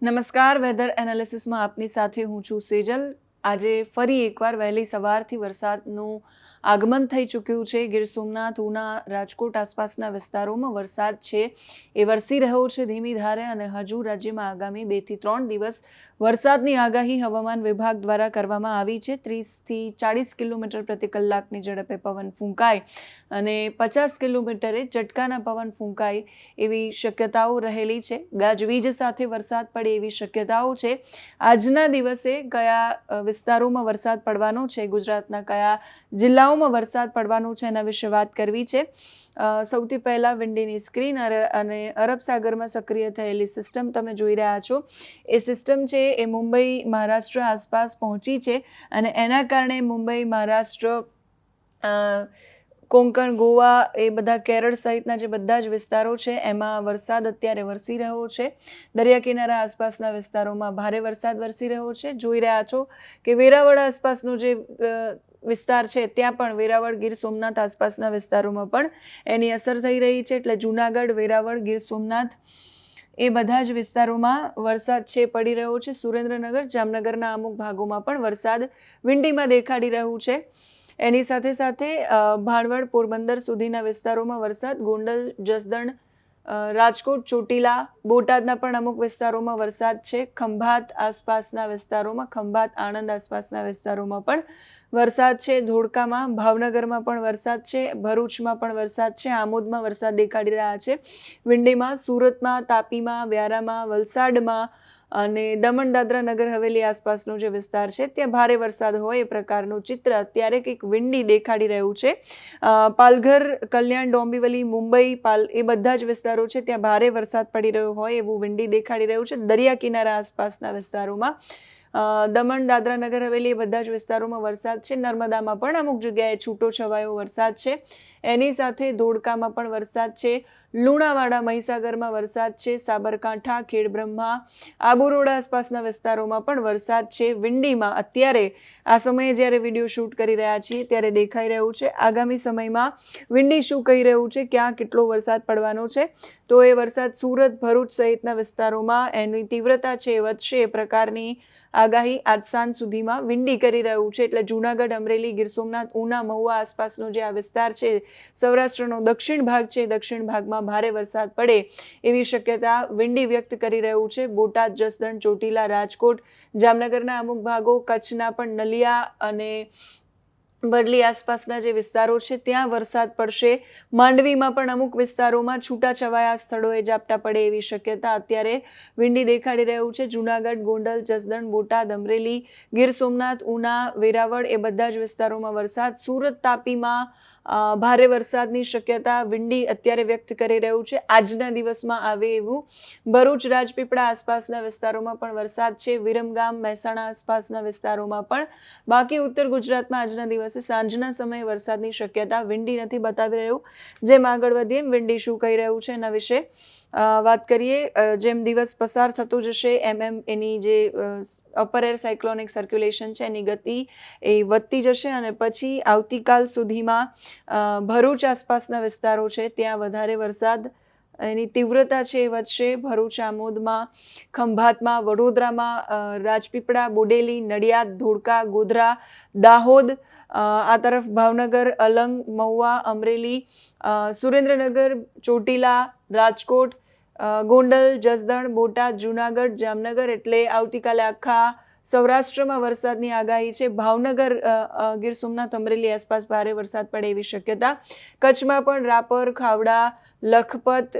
નમસ્કાર, વેધર એનાલિસિસમાં આપની સાથે હું છું સેજલ. આજે ફરી એકવાર વહેલી સવારથી વરસાદનું આગમન થઈ ચૂક્યું છે. ગીર સોમનાથ, ઉના, રાજકોટ આસપાસના વિસ્તારોમાં વરસાદ છે એ વરસી રહ્યો છે ધીમી ધારે, અને હજુ રાજ્યમાં આગામી 2 થી 3 દિવસ વરસાદની આગાહી હવામાન વિભાગ દ્વારા કરવામાં આવી છે. 30 થી 40 કિલોમીટર પ્રતિ કલાકની ઝડપે પવન ફૂંકાય અને 50 કિલોમીટરે ઝટકાના પવન ફૂંકાય એવી શક્યતાઓ રહેલી છે. ગાજવીજ સાથે વરસાદ પડે એવી શક્યતાઓ છે. આજના દિવસે કયા વિસ્તારોમાં વરસાદ પડવાનો છે, ગુજરાતના કયા જિલ્લાઓમાં વરસાદ પડવાનો છે, એના વિશે વાત કરવી છે. સૌથી પહેલાં વિન્ડીની સ્ક્રીન અને અરબ સાગરમાં સક્રિય થયેલી સિસ્ટમ તમે જોઈ રહ્યા છો. એ સિસ્ટમ છે એ મુંબઈ, મહારાષ્ટ્ર આસપાસ પહોંચી છે અને એના કારણે મુંબઈ, મહારાષ્ટ્ર, કોંકણ, ગોવા, એ બધા કેરળ સહિતના જે બધા જ વિસ્તારો છે એમાં વરસાદ અત્યારે વરસી રહ્યો છે. દરિયા કિનારા આસપાસના વિસ્તારોમાં ભારે વરસાદ વરસી રહ્યો છે. જોઈ રહ્યા છો કે વેરાવળ આસપાસનો જે વિસ્તાર છે ત્યાં પણ, વેરાવળ, ગીર સોમનાથ આસપાસના વિસ્તારોમાં પણ એની અસર થઈ રહી છે. એટલે જૂનાગઢ, વેરાવળ, ગીર સોમનાથ એ બધા જ વિસ્તારોમાં વરસાદ છે પડી રહ્યો છે. સુરેન્દ્રનગર, જામનગરના અમુક ભાગોમાં પણ વરસાદ વિંડીમાં દેખાડી રહ્યું છે. એની સાથે સાથે ભાણવડ, પોરબંદર સુધીના વિસ્તારોમાં વરસાદ, ગોંડલ, જસદણ, રાજકોટ, ચોટીલા, બોટાદના પણ અમુક વિસ્તારોમાં વરસાદ છે. ખંભાત આસપાસના વિસ્તારોમાં, ખંભાત, આણંદ આસપાસના વિસ્તારોમાં પણ વરસાદ છે. ધોળકામાં, ભાવનગરમાં પણ વરસાદ છે. ભરૂચમાં પણ વરસાદ છે. આમોદમાં વરસાદ દેખાડી રહ્યા છે. વિંડીમાં, સુરતમાં, તાપીમાં, વ્યારામાં, વલસાડમાં અને દમણ, દાદરા, નગર હવેલી આસપાસનો જે વિસ્તાર છે ત્યાં ભારે વરસાદ હોય એ પ્રકારનું ચિત્ર અત્યારે કંઈક વિંડી દેખાડી રહ્યું છે. પાલઘર, કલ્યાણ, ડોંબિવલી, મુંબઈ, એ બધા જ વિસ્તારો છે ત્યાં ભારે વરસાદ પડી રહ્યો હોય એવું વિંડી દેખાડી રહ્યું છે. દરિયા કિનારા આસપાસના વિસ્તારોમાં, દમણ, દાદરા, નગર હવેલી, એ બધા જ વિસ્તારોમાં વરસાદ છે. નર્મદામાં પણ અમુક જગ્યાએ છૂટો છવાયો વરસાદ છે. એની સાથે ધોળકામાં પણ વરસાદ છે. લુણાવાડા, મહીસાગરમાં વરસાદ છે. સાબરકાંઠા, ખેડબ્રહ્મા, આબુ રોડ આસપાસના વિસ્તારોમાં પણ વરસાદ છે. વિંડીમાં અત્યારે આ સમયે જ્યારે વિડીયો શૂટ કરી રહ્યા છીએ ત્યારે દેખાઈ રહ્યું છે. આગામી સમયમાં વિંડી શું કહી રહ્યું છે, ક્યાં કેટલો વરસાદ પડવાનો છે, તો એ વરસાદ સુરત, ભરૂચ સહિતના વિસ્તારોમાં એની તીવ્રતા છે વધશે એ પ્રકારની આગાહી આજ સાંજ સુધીમાં વિંડી કરી રહ્યું છે. એટલે જૂનાગઢ, અમરેલી, ગીર સોમનાથ, ઉના, મહુવા આસપાસનો જે આ વિસ્તાર છે, સૌરાષ્ટ્રનો દક્ષિણ ભાગ છે, દક્ષિણ ભાગમાં ભારે વરસાદ પડે એવી શક્યતા વિંડી વ્યક્ત કરી રહ્યું છે. બોટાદ, જસદણ, ચોટીલા, રાજકોટ, જામનગરના અમુક ભાગો, કચ્છના પણ નલિયા અને બરલી આસપાસના જે વિસ્તારો છે ત્યાં વરસાદ પડશે. માંડવીમાં પણ અમુક વિસ્તારોમાં છૂટાછવાયા સ્થળોએ ઝાપટા પડે એવી શક્યતા અત્યારે વિંડી દેખાડી રહ્યું છે. જૂનાગઢ, ગોંડલ, જસદણ, બોટાદ, અમરેલી, ગીર સોમનાથ, ઉના, વેરાવળ, એ બધા જ વિસ્તારોમાં વરસાદ. સુરત, તાપીમાં ભારે વરસાદની શક્યતા વિંડી અત્યારે વ્યક્ત કરી રહ્યું છે. આજના દિવસમાં આવે એવું. ભરૂચ, રાજપીપળા આસપાસના વિસ્તારોમાં પણ વરસાદ છે. વિરમગામ, મહેસાણા આસપાસના વિસ્તારોમાં પણ. બાકી ઉત્તર ગુજરાતમાં આજના દિવસે સાંજના સમયે વરસાદની શક્યતા વિંડી નથી બતાવી રહ્યું. જેમ આગળ વધીએ વિંડી શું કહી રહ્યું છે એના વિશે વાત કરીએ. જેમ દિવસ પસાર થતો જશે એમ એની જે અપર એર સાયક્લોનિક સર્ક્યુલેશન છે એની ગતિ એ વધતી જશે અને પછી આવતીકાલ સુધીમાં ભરૂચ આસપાસના વિસ્તારો છે ત્યાં વધારે વરસાદ, એની તીવ્રતા છે એ વધશે. ભરૂચ, આમોદમાં, ખંભાતમાં, વડોદરામાં, રાજપીપળા, બોડેલી, નડિયાદ, ધોળકા, ગોધરા, દાહોદ, આ તરફ ભાવનગર, અલંગ, મહુવા, અમરેલી, સુરેન્દ્રનગર, ચોટીલા, રાજકોટ, ગોંડલ, જસદણ, બોટાદ, જૂનાગઢ, જામનગર, એટલે આવતીકાલે આખા સૌરાષ્ટ્રમાં વરસાદની આગાહી છે. ભાવનગર, ગીર સોમનાથ, અમરેલી આસપાસ ભારે વરસાદ પડે એવી શક્યતા. કચ્છમાં પણ રાપર, ખાવડા, લખપત,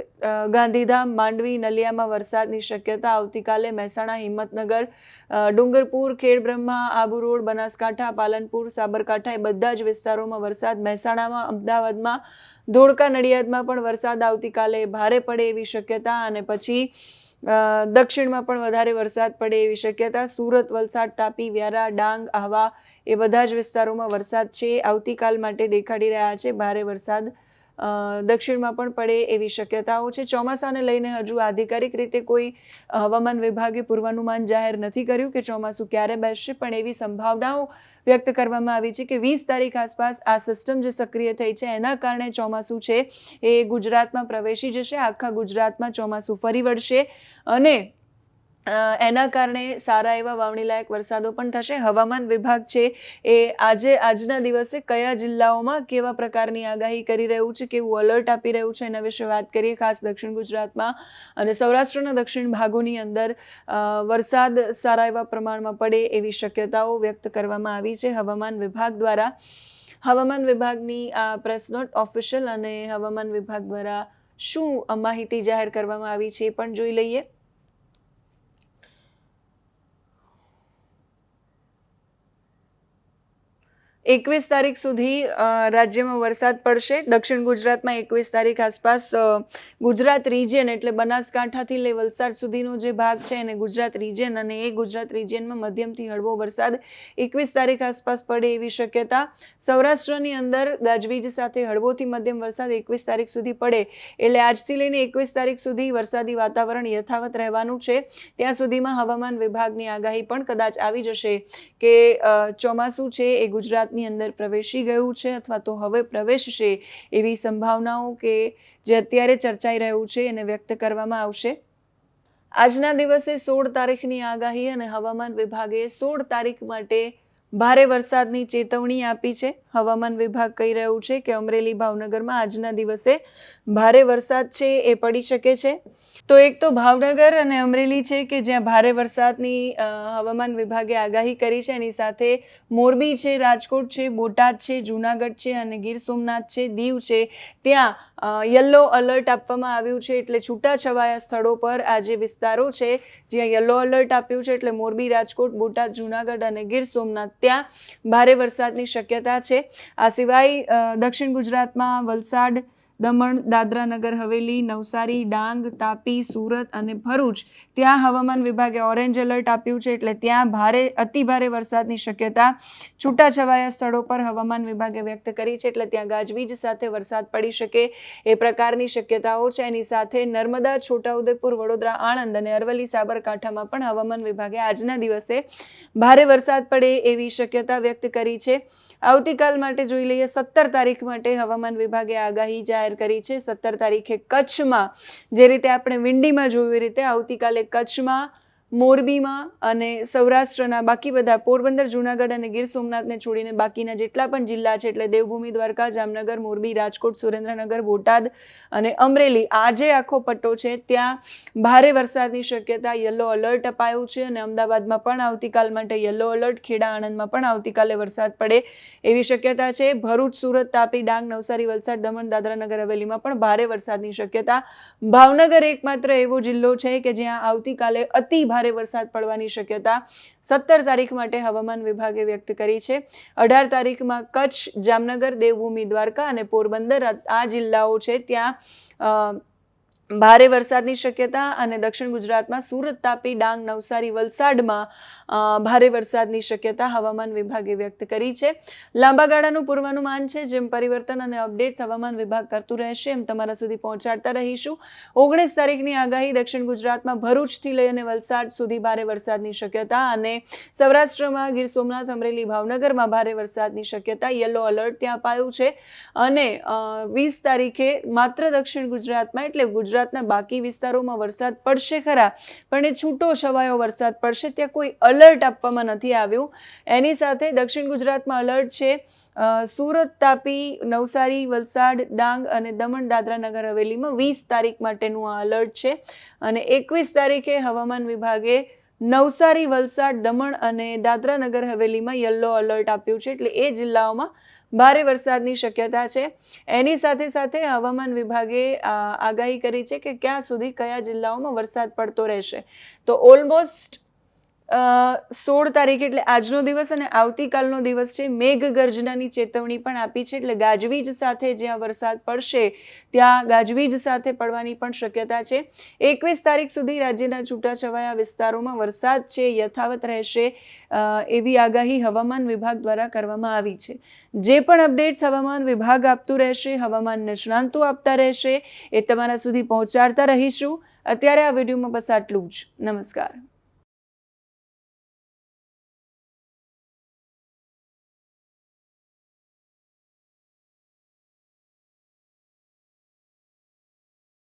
ગાંધીધામ, માંડવી, નલિયામાં વરસાદની શક્યતા આવતીકાલે. મહેસાણા, હિંમતનગર, ડુંગરપુર, ખેડબ્રહ્મા, આબુ રોડ, બનાસકાંઠા, પાલનપુર, સાબરકાંઠા, એ બધા જ વિસ્તારોમાં વરસાદ. મહેસાણામાં, અમદાવાદમાં, ધોળકા, નડિયાદમાં પણ વરસાદ આવતીકાલે ભારે પડે એવી શક્યતા. અને પછી દક્ષિણમાં પણ વધારે વરસાદ પડે એવી શક્યતા. સુરત, વલસાડ, તાપી, વ્યારા, ડાંગ, આહવા, એ બધા જ વિસ્તારોમાં વરસાદ છે આવતીકાલ માટે દેખાડી રહ્યા છે. ભારે વરસાદ દક્ષિણમાં પણ પડે એવી શક્યતાઓ છે. ચોમાસાને લઈને હજુ આધિકારિક રીતે કોઈ હવામાન વિભાગે પૂર્વાનુમાન જાહેર નથી કર્યું કે ચોમાસું ક્યારે બેસશે, પણ એવી સંભાવનાઓ વ્યક્ત કરવામાં આવી છે કે 20 તારીખ આસપાસ આ સિસ્ટમ જે સક્રિય થઈ છે એના કારણે ચોમાસું છે એ ગુજરાતમાં પ્રવેશી જશે. આખા ગુજરાતમાં ચોમાસું ફરી વળશે અને એના કારણે સારા એવા વાવણીલાયક વરસાદો પણ થશે. હવામાન વિભાગ છે એ આજના દિવસે કયા જિલ્લાઓમાં કેવા પ્રકારની આગાહી કરી રહ્યું છે, કેવું એલર્ટ આપી રહ્યું છે, એના વિશે વાત કરીએ. ખાસ દક્ષિણ ગુજરાતમાં અને સૌરાષ્ટ્રના દક્ષિણ ભાગોની અંદર વરસાદ સારા એવા પ્રમાણમાં પડે એવી શક્યતાઓ વ્યક્ત કરવામાં આવી છે હવામાન વિભાગ દ્વારા. હવામાન વિભાગની આ પ્રેસ નોટ ઓફિશિયલ અને હવામાન વિભાગ દ્વારા શું માહિતી જાહેર કરવામાં આવી છે એ પણ જોઈ લઈએ. 21 તારીખ સુધી રાજ્યમાં વરસાદ પડશે. દક્ષિણ ગુજરાતમાં 21 તારીખ આસપાસ ગુજરાત રિજિયન એટલે બનાસકાંઠાથી લઈ વલસાડ સુધીનો જે ભાગ છે એને ગુજરાત રિજિયન, અને એ ગુજરાત રિજિયનમાં મધ્યમથી હળવો વરસાદ 21 તારીખ આસપાસ પડે એવી શક્યતા. સૌરાષ્ટ્રની અંદર ગાજવીજ સાથે હળવોથી મધ્યમ વરસાદ 21 તારીખ સુધી પડે એટલે આજથી લઈને 21 તારીખ સુધી વરસાદી વાતાવરણ યથાવત રહેવાનું છે. ત્યાં સુધીમાં હવામાન વિભાગની આગાહી પણ કદાચ આવી જશે કે ચોમાસું છે એ ગુજરાત ની અંદર પ્રવેશી ગયું છે અથવા તો હવે પ્રવેશશે એવી સંભાવનાઓ કે જે અત્યારે ચર્ચાઈ રહ્યું છે એને વ્યક્ત કરવામાં આવશે. આજના દિવસે 16 તારીખની આગાહી અને હવામાન વિભાગે 16 તારીખ માટે ભારે વરસાદની ચેતવણી આપી છે. હવામાન વિભાગ કહી રહ્યું છે કે અમરેલી, ભાવનગરમાં આજના દિવસે ભારે વરસાદ છે એ પડી શકે છે. તો એક તો ભાવનગર અને અમરેલી છે કે જ્યાં ભારે વરસાદની હવામાન વિભાગે આગાહી કરી છે. એની સાથે મોરબી છે, રાજકોટ છે, બોટાદ છે, જૂનાગઢ છે અને ગીર સોમનાથ છે, દીવ છે, ત્યાં યલો અલર્ટ આપવામાં આવ્યું છે. એટલે છૂટાછવાયા સ્થળો પર આ જે વિસ્તારો છે જ્યાં યલો અલર્ટ આપ્યું છે એટલે મોરબી, રાજકોટ, બોટાદ, જૂનાગઢ અને ગીર સોમનાથ ત્યાં ભારે વરસાદની શક્યતા છે. આ સિવાય દક્ષિણ ગુજરાતમાં વલસાડ, દમણ, દાદરા નગર હવેલી, નવસારી, ડાંગ, તાપી, સુરત અને ભરૂચ ત્યાં હવામાન વિભાગે ઓરેન્જ એલર્ટ આપ્યું છે. એટલે ત્યાં અતિ ભારે વરસાદની શક્યતા છૂટાછવાયા સ્થળો પર હવામાન વિભાગે વ્યક્ત કરી છે. એટલે ત્યાં ગાજવીજ સાથે વરસાદ પડી શકે એ પ્રકારની શક્યતાઓ છે. એની સાથે નર્મદા, છોટાઉદેપુર, વડોદરા, આણંદ અને અરવલ્લી, સાબરકાંઠામાં પણ હવામાન વિભાગે આજના દિવસે ભારે વરસાદ પડે એવી શક્યતા વ્યક્ત કરી છે. આવતીકાલ માટે જોઈ લઈએ. 17 તારીખ માટે હવામાન વિભાગે આગાહી જાહેર કરી છે. 17 તારીખે કચ્છમાં જે રીતે આપણે વિંડીમાં જોયું એ રીતે આવતીકાલે કચ્છમાં, મોરબીમાં અને સૌરાષ્ટ્રના બાકી બધા પોરબંદર, જૂનાગઢ અને ગીર સોમનાથને છોડીને બાકીના જેટલા પણ જિલ્લા છે એટલે દેવભૂમિ, દ્વારકા, જામનગર, મોરબી, રાજકોટ, સુરેન્દ્રનગર, બોટાદ અને અમરેલી આ જે આખો પટ્ટો છે ત્યાં ભારે વરસાદની શક્યતા યલો અલર્ટ અપાયું છે. અને અમદાવાદમાં પણ આવતીકાલ માટે યલો અલર્ટ, ખેડા, આણંદમાં પણ આવતીકાલે વરસાદ પડે એવી શક્યતા છે. ભરૂચ, સુરત, તાપી, ડાંગ, નવસારી, વલસાડ, દમણ, દાદરા નગર હવેલીમાં પણ ભારે વરસાદની શક્યતા. ભાવનગર એકમાત્ર એવો જિલ્લો છે કે જ્યાં આવતીકાલે અતિ ભારે વરસાદ પડવાની શક્યતા 17 તારીખ માટે હવામાન વિભાગે વ્યક્ત કરી છે. 18 તારીખમાં કચ્છ, જામનગર, દેવભૂમિ, દ્વારકા અને પોરબંદર આ જિલ્લાઓ છે ત્યાં ભારે વરસાદની શક્યતા. અને દક્ષિણ ગુજરાતમાં સુરત, તાપી, ડાંગ, નવસારી, વલસાડમાં ભારે વરસાદની શક્યતા હવામાન વિભાગે વ્યક્ત કરી છે. લાંબા ગાળાનું પૂર્વાનુમાન છે. જેમ પરિવર્તન અને અપડેટ્સ હવામાન વિભાગ કરતું રહેશે એમ તમારા સુધી પહોંચાડતા રહીશું. 19 તારીખની આગાહી દક્ષિણ ગુજરાતમાં ભરૂચથી લઈ અને વલસાડ સુધી ભારે વરસાદની શક્યતા અને સૌરાષ્ટ્રમાં ગીર સોમનાથ, અમરેલી, ભાવનગરમાં ભારે વરસાદની શક્યતા. યલો અલર્ટ ત્યાં અપાયું છે. અને 20 તારીખે માત્ર દક્ષિણ ગુજરાતમાં એટલે ગુજરાતના બાકી વિસ્તારોમાં વરસાદ પડશે ખરા પણ એ છૂટો છવાયો વરસાદ પડશે. ત્યાં કોઈ અલર્ટ આપવામાં નથી આવ્યું. એની સાથે દક્ષિણ ગુજરાતમાં અલર્ટ છે સુરત, તાપી, નવસારી, વલસાડ, ડાંગ અને દમણ, દાદરા નગર હવેલીમાં 20 તારીખ માટેનું આ અલર્ટ છે. અને 21 તારીખે હવામાન વિભાગે નવસારી, વલસાડ, દમણ અને દાદરા નગર હવેલીમાં યલો અલર્ટ આપ્યું છે. એટલે એ જિલ્લાઓમાં ભારે વરસાદની શક્યતા છે. એની સાથે સાથે હવામાન વિભાગે આગાહી કરી છે કે ક્યાં સુધી કયા જિલ્લાઓમાં વરસાદ પડતો રહેશે. તો ઓલમોસ્ટ 16 તારીખ એટલે આજનો દિવસ અને આવતીકાલનો દિવસ છે મેઘગર્જનાની ચેતવણી પણ આપી છે. એટલે ગાજવીજ સાથે જ્યાં વરસાદ પડશે ત્યાં ગાજવીજ સાથે પડવાની પણ શક્યતા છે. 21 તારીખ સુધી રાજ્યના છૂટાછવાયા વિસ્તારોમાં વરસાદ છે યથાવત રહેશે એવી આગાહી હવામાન વિભાગ દ્વારા કરવામાં આવી છે. જે પણ અપડેટ્સ હવામાન વિભાગ આપતું રહેશે, હવામાન નિષ્ણાંતો આપતા રહેશે એ તમારા સુધી પહોંચાડતા રહીશું. અત્યારે આ વિડીયોમાં બસ આટલું જ. નમસ્કાર.